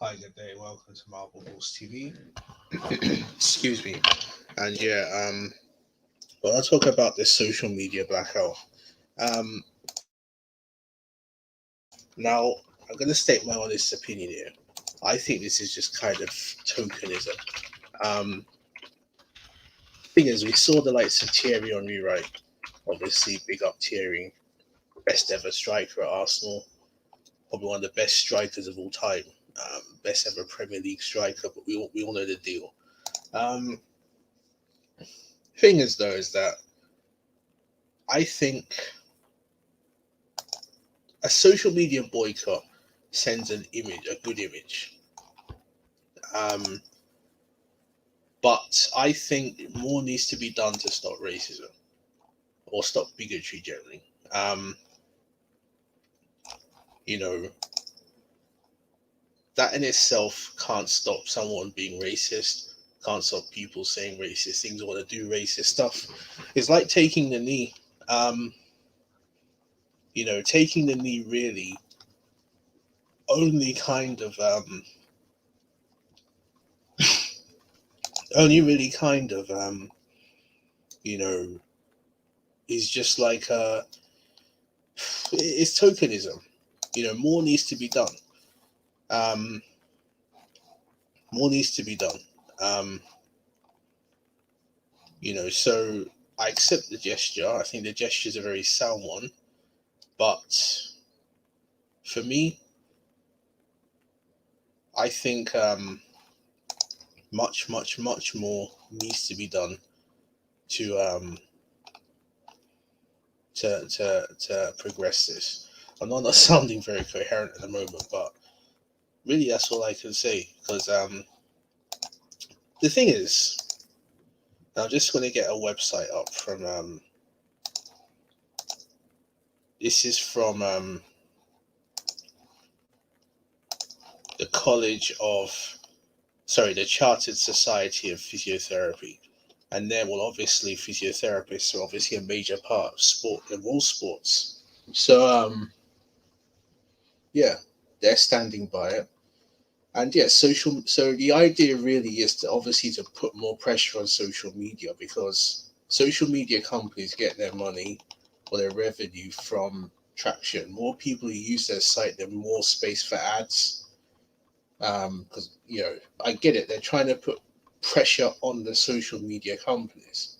Hi, good day. Welcome to Marble Balls TV. Excuse me. And yeah, well, I'll talk about this social media blackout. Um, Now, I'm going to state my honest opinion here. I think this is just kind of tokenism. Um, Thing is, we saw the likes of Thierry Henry, right? Obviously, big up Thierry, best ever striker at Arsenal, probably one of the best strikers of all time, best ever Premier League striker. But we all know the deal. Um, Thing is, though, is that I think a social media boycott sends an image, a good image. Um, but I think more needs to be done to stop racism or stop bigotry generally. Um, you know, that in itself can't stop someone being racist, can't stop people saying racist things or want to do racist stuff. It's like taking the knee. Um, taking the knee really only kind of only really kind of you know is just like it's tokenism. More needs to be done. Um, More needs to be done. Um, so I accept the gesture. I think the gesture is a very sound one, but for me, I think much, much, much more needs to be done to to progress this. I'm not sounding very coherent at the moment, but really, that's all I can say. Because the thing is, I'm just going to get a website up from. This is from the College of, sorry, the Chartered Society of Physiotherapy, and there will obviously physiotherapists are obviously a major part of sport in all sports. So yeah, they're standing by it. And yeah, social. So the idea really is to obviously to put more pressure on social media because social media companies get their money or their revenue from traction. More people who use their site, there's more space for ads. Because I get it, they're trying to put pressure on the social media companies,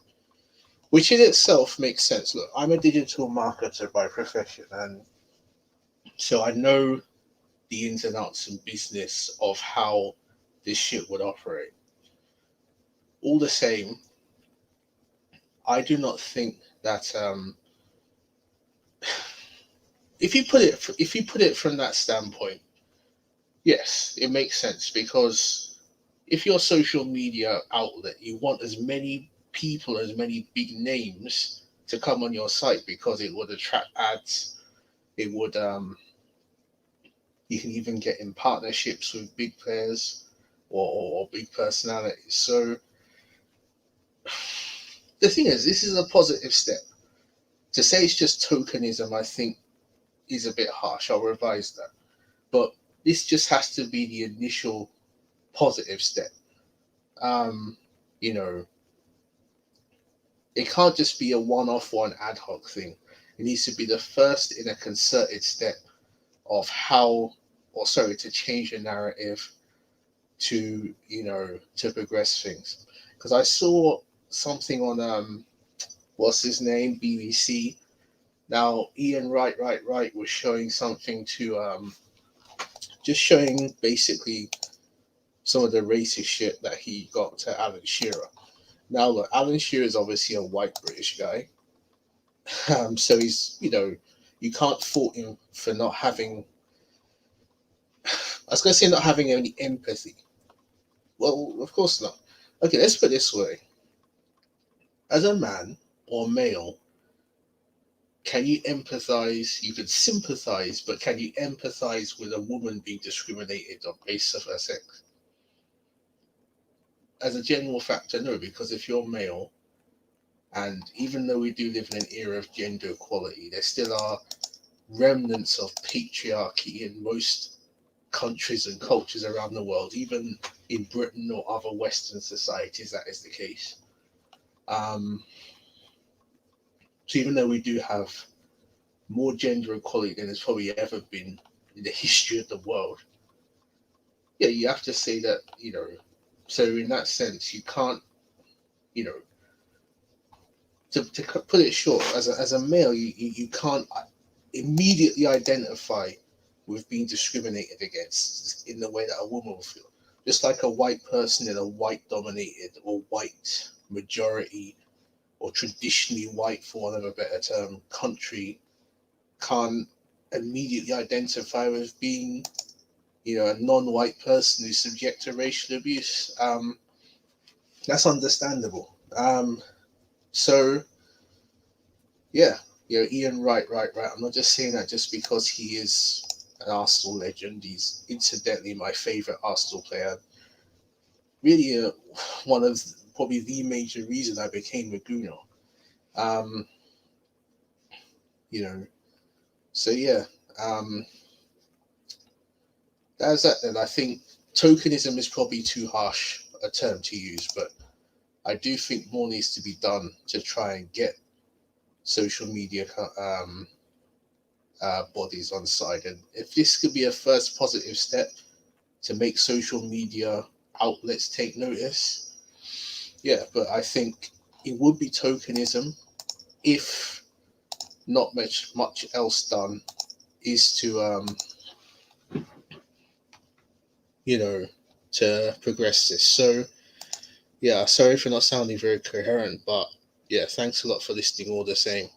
which in itself makes sense. Look, I'm a digital marketer by profession, and so I know the ins and outs and business of how this shit would operate. All the same, I do not think that if you put it from that standpoint, yes, it makes sense because if your social media outlet, you want as many people, as many big names to come on your site because it would attract ads. It would you can even get in partnerships with big players or big personalities. So the thing is, this is a positive step. To say it's just tokenism, I think, is a bit harsh. I'll revise that. But this just has to be the initial positive step. Um, you know, it can't just be a one-off, one ad hoc thing. It needs to be the first in a concerted step of how, or sorry, to change the narrative to progress things. Because I saw something on what's his name, BBC. Now Ian Wright was showing something to just showing basically some of the racist shit that he got to Alan Shearer. Now look, Alan Shearer is obviously a white British guy, so he's you can't fault him for not having. I was going to say not having any empathy. Well, of course not. Okay, let's put it this way: as a man or male, can you empathize? You can sympathize, but can you empathize with a woman being discriminated on basis of her sex? As a general factor, no, because if you're male, and even though we do live in an era of gender equality, there still are remnants of patriarchy in most countries and cultures around the world, even in Britain or other Western societies, that is the case. Um, so even though we do have more gender equality than there's probably ever been in the history of the world, yeah, you have to say that, so in that sense, you can't, you know, to put it short, as a male, you can't immediately identify with being discriminated against in the way that a woman will feel. Just like a white person in a white dominated or white majority or traditionally white, for want of a better term, country can't immediately identify with being, a non-white person who's subject to racial abuse. That's understandable. So yeah, Ian, right. I'm not just saying that just because he is an Arsenal legend. He's incidentally my favourite Arsenal player. Really, one of probably the major reason I became a Gooner. Um, you know, so yeah, um, that's that. Then I think tokenism is probably too harsh a term to use, but I do think more needs to be done to try and get social media bodies on side. And if this could be a first positive step to make social media outlets take notice, yeah, but I think it would be tokenism if not much else done is to you know to progress this. So yeah, sorry for not sounding very coherent, but yeah, thanks a lot for listening all the same.